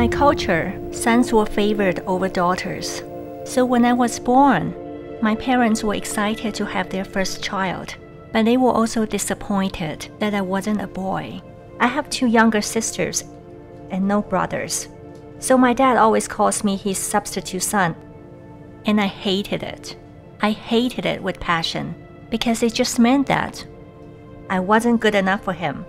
my culture, sons were favored over daughters. So when I was born, my parents were excited to have their first child, but they were also disappointed that I wasn't a boy. I have 2 younger sisters and no brothers. So my dad always calls me his substitute son, and I hated it. I hated it with passion because it just meant that I wasn't good enough for him,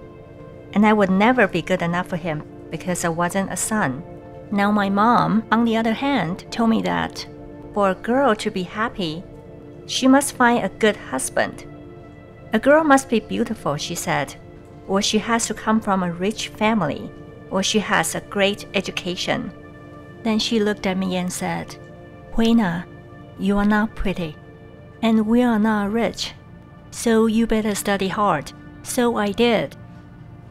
and I would never be good enough for him because I wasn't a son. Now my mom, on the other hand, told me that for a girl to be happy, she must find a good husband. A girl must be beautiful, she said, or she has to come from a rich family, or she has a great education. Then she looked at me and said, "Hueina, you are not pretty, and we are not rich, so you better study hard." So I did.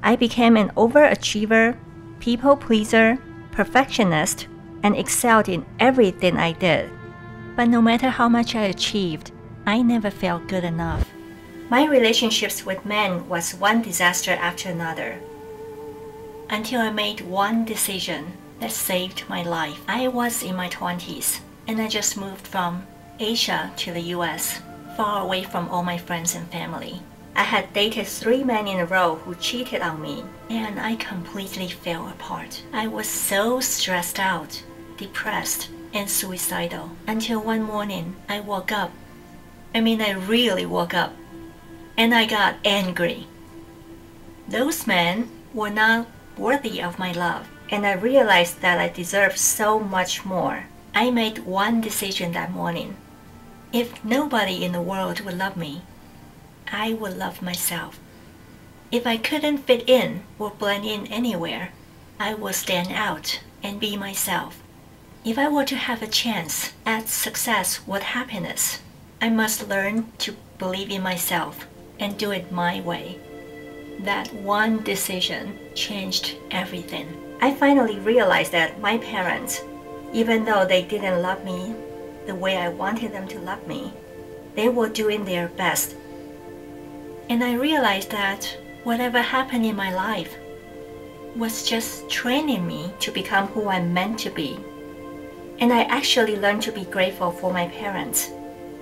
I became an overachiever, people pleaser, perfectionist, and excelled in everything I did. But no matter how much I achieved, I never felt good enough. My relationships with men was one disaster after another, until I made one decision that saved my life. I was in my 20s, and I just moved from Asia to the US, far away from all my friends and family. I had dated 3 men in a row who cheated on me, and I completely fell apart. I was so stressed out, depressed, and suicidal, until one morning I woke up. I really woke up, and I got angry. Those men were not worthy of my love, and I realized that I deserved so much more. I made one decision that morning. If nobody in the world would love me, I would love myself. If I couldn't fit in or blend in anywhere, I would stand out and be myself. If I were to have a chance at success with happiness, I must learn to believe in myself and do it my way. That one decision changed everything. I finally realized that my parents, even though they didn't love me the way I wanted them to love me, they were doing their best. And I realized that whatever happened in my life was just training me to become who I'm meant to be. And I actually learned to be grateful for my parents.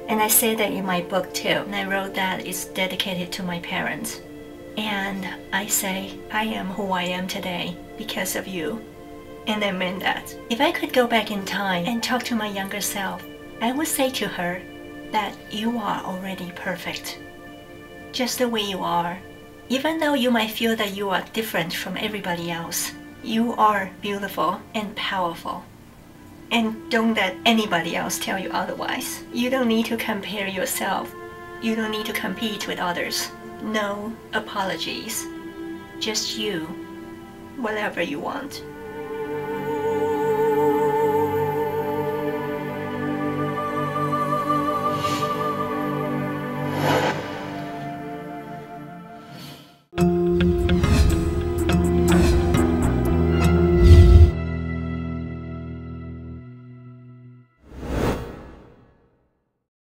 And I say that in my book too. And I wrote that it's dedicated to my parents. And I say, I am who I am today because of you. And I meant that. If I could go back in time and talk to my younger self, I would say to her that you are already perfect. Just the way you are. Even though you might feel that you are different from everybody else, you are beautiful and powerful. And don't let anybody else tell you otherwise. You don't need to compare yourself. You don't need to compete with others. No apologies. Just you, whatever you want.